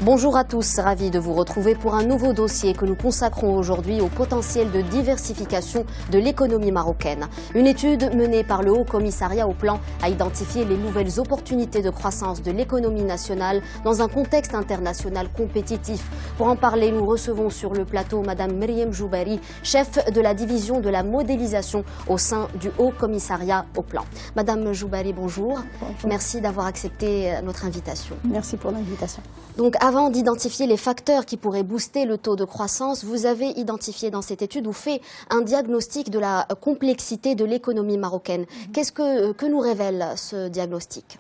Bonjour à tous, ravi de vous retrouver pour un nouveau dossier que nous consacrons aujourd'hui au potentiel de diversification de l'économie marocaine. Une étude menée par le Haut Commissariat au Plan a identifié les nouvelles opportunités de croissance de l'économie nationale dans un contexte international compétitif. Pour en parler, nous recevons sur le plateau Madame Meriem Joubari, chef de la division de la modélisation au sein du Haut Commissariat au Plan. Madame Joubari, bonjour. Bonjour. Merci d'avoir accepté notre invitation. Merci pour l'invitation. Donc, avant d'identifier les facteurs qui pourraient booster le taux de croissance, vous avez identifié dans cette étude ou fait un diagnostic de la complexité de l'économie marocaine. Qu'est-ce que nous révèle ce diagnostic ?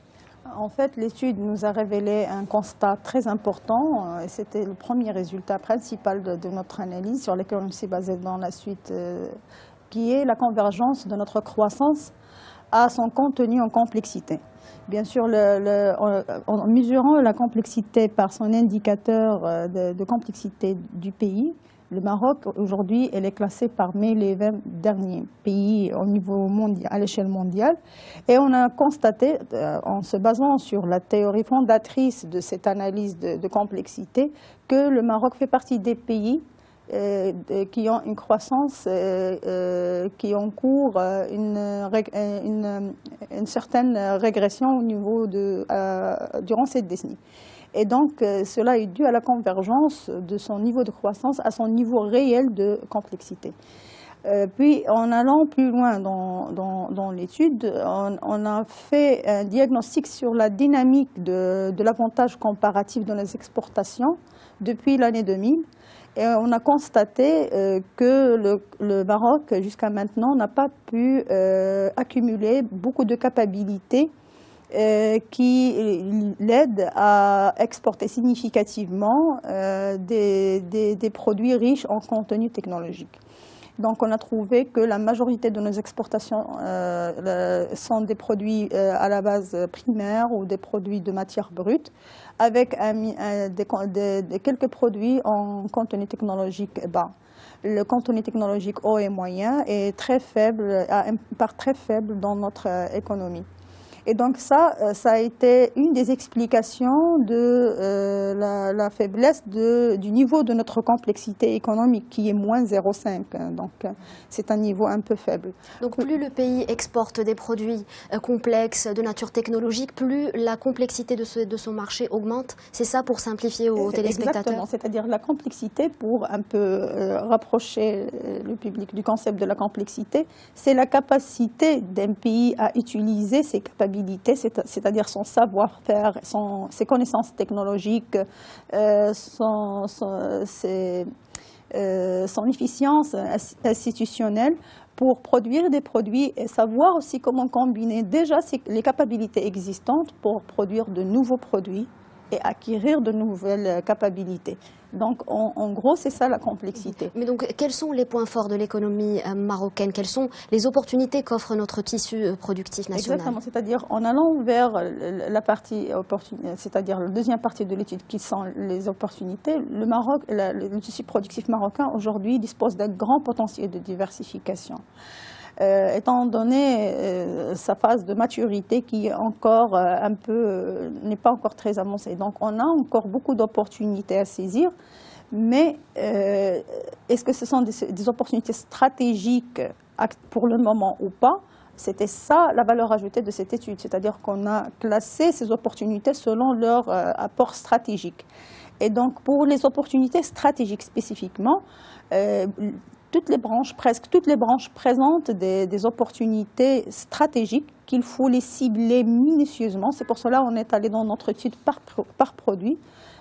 En fait, l'étude nous a révélé un constat très important. Et c'était le premier résultat principal de notre analyse sur lequel on s'est basé dans la suite, qui est la convergence de notre croissance à son contenu en complexité. Bien sûr, en mesurant la complexité par son indicateur de complexité du pays, le Maroc, aujourd'hui, elle est classée parmi les 20 derniers pays au niveau mondial, à l'échelle mondiale. Et on a constaté, en se basant sur la théorie fondatrice de cette analyse de complexité, que le Maroc fait partie des pays qui ont une croissance qui encourt une certaine régression au niveau durant cette décennie. Et donc, cela est dû à la convergence de son niveau de croissance à son niveau réel de complexité. Puis, en allant plus loin dans l'étude, on a fait un diagnostic sur la dynamique de l'avantage comparatif dans les exportations depuis l'année 2000. Et on a constaté que le Maroc, jusqu'à maintenant, n'a pas pu accumuler beaucoup de capacités qui l'aident à exporter significativement des produits riches en contenu technologique. Donc, on a trouvé que la majorité de nos exportations sont des produits à la base primaire ou des produits de matière brute, avec quelques produits en contenu technologique bas. Le contenu technologique haut et moyen est très faible, a une part très faible dans notre économie. Et donc ça a été une des explications de la faiblesse du niveau de notre complexité économique, qui est moins 0,5. Donc c'est un niveau un peu faible. Donc plus le pays exporte des produits complexes de nature technologique, plus la complexité de son marché augmente. C'est ça pour simplifier aux téléspectateurs? Exactement, c'est-à-dire la complexité, pour un peu rapprocher le public du concept de la complexité, c'est la capacité d'un pays à utiliser ses capacités, c'est-à-dire son savoir-faire, ses connaissances technologiques, son efficience institutionnelle pour produire des produits et savoir aussi comment combiner déjà les capacités existantes pour produire de nouveaux produits et acquérir de nouvelles capacités. Donc, en gros, c'est ça la complexité. Mais donc, quels sont les points forts de l'économie marocaine? Quelles sont les opportunités qu'offre notre tissu productif national? Exactement, c'est-à-dire en allant vers la partie c'est-à-dire la deuxième partie de l'étude qui sont les opportunités, le Maroc, le tissu productif marocain aujourd'hui dispose d'un grand potentiel de diversification. Étant donné sa phase de maturité qui est encore n'est pas encore très avancée. Donc on a encore beaucoup d'opportunités à saisir, mais est-ce que ce sont des opportunités stratégiques pour le moment ou pas? C'était ça la valeur ajoutée de cette étude, c'est-à-dire qu'on a classé ces opportunités selon leur apport stratégique. Et donc pour les opportunités stratégiques spécifiquement, presque toutes les branches présentent des opportunités stratégiques qu'il faut les cibler minutieusement. C'est pour cela qu'on est allé dans notre étude par produit,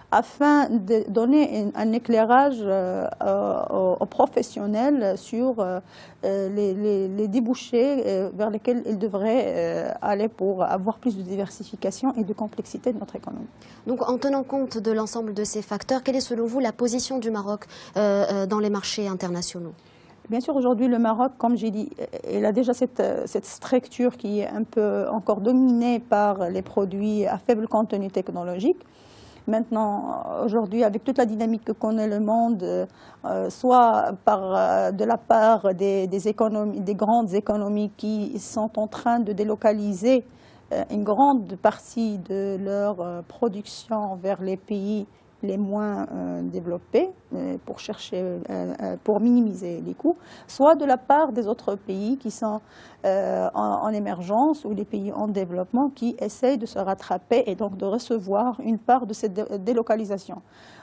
afin de donner un éclairage aux professionnels sur les débouchés vers lesquels ils devraient aller pour avoir plus de diversification et de complexité de notre économie. Donc, en tenant compte de l'ensemble de ces facteurs, quelle est selon vous la position du Maroc dans les marchés internationaux? Bien sûr, aujourd'hui, le Maroc, comme j'ai dit, il a déjà cette structure qui est un peu encore dominée par les produits à faible contenu technologique. Maintenant, aujourd'hui, avec toute la dynamique que connaît le monde, soit de la part des grandes économies qui sont en train de délocaliser une grande partie de leur production vers les pays les moins développés pour minimiser les coûts, soit de la part des autres pays qui sont en émergence ou les pays en développement qui essayent de se rattraper et donc de recevoir une part de cette délocalisation.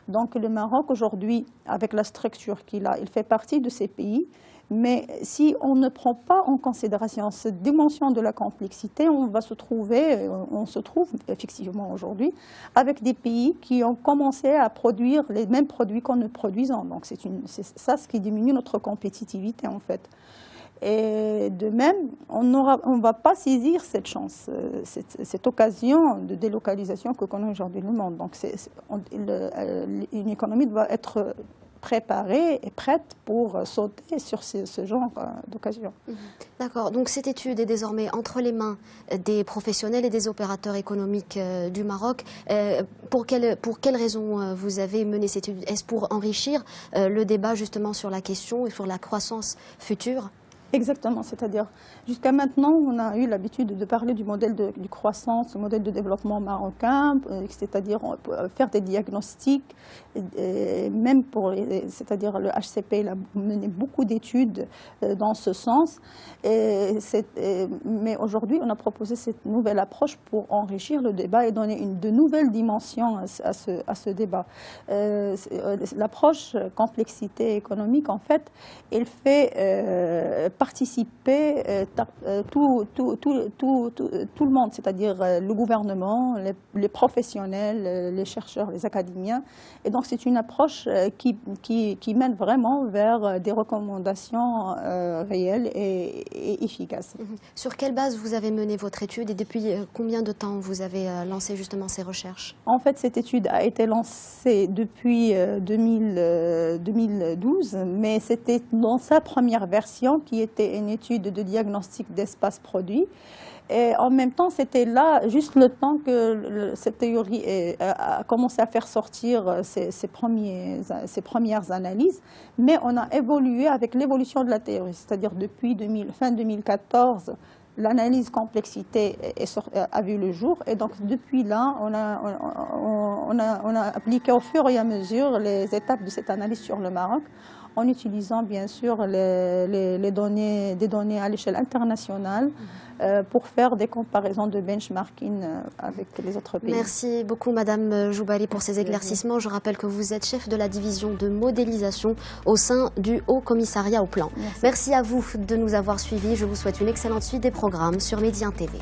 Donc le Maroc aujourd'hui, avec la structure qu'il a, il fait partie de ces pays. Mais si on ne prend pas en considération cette dimension de la complexité, on se trouve effectivement aujourd'hui avec des pays qui ont commencé à produire les mêmes produits qu'en ne produisant. Donc c'est ça ce qui diminue notre compétitivité en fait. Et de même, on ne va pas saisir cette chance, cette occasion de délocalisation que connaît aujourd'hui le monde. Donc une économie doit être préparée et prête pour sauter sur ce genre d'occasion. D'accord. Donc cette étude est désormais entre les mains des professionnels et des opérateurs économiques du Maroc. Pour quelles raisons vous avez mené cette étude? Est-ce pour enrichir le débat justement sur la question et sur la croissance future? Exactement, c'est-à-dire jusqu'à maintenant, on a eu l'habitude de parler du modèle de croissance, le modèle de développement marocain, c'est-à-dire faire des diagnostics, même c'est-à-dire le HCP il a mené beaucoup d'études dans ce sens. Mais aujourd'hui, on a proposé cette nouvelle approche pour enrichir le débat et donner de nouvelles dimensions à ce débat. L'approche complexité économique, en fait, elle fait participer tout le monde, c'est-à-dire le gouvernement, les professionnels, les chercheurs, les académiens. Et donc c'est une approche qui mène vraiment vers des recommandations réelles et efficaces. Sur quelle base vous avez mené votre étude et depuis combien de temps vous avez lancé justement ces recherches? En fait, cette étude a été lancée depuis 2012, mais c'était dans sa première version qui était une étude de diagnostic d'espace produit. Et en même temps, c'était là juste le temps que cette théorie a commencé à faire sortir ses premières analyses. Mais on a évolué avec l'évolution de la théorie, c'est-à-dire depuis fin 2014, l'analyse complexité a vu le jour. Et donc depuis là, on a appliqué au fur et à mesure les étapes de cette analyse sur le Maroc, en utilisant bien sûr des données à l'échelle internationale pour faire des comparaisons de benchmarking avec les autres pays. Merci beaucoup Madame Joubali pour ces éclaircissements. Je rappelle que vous êtes chef de la division de modélisation au sein du Haut Commissariat au Plan. Merci à vous de nous avoir suivis. Je vous souhaite une excellente suite des programmes sur Média TV.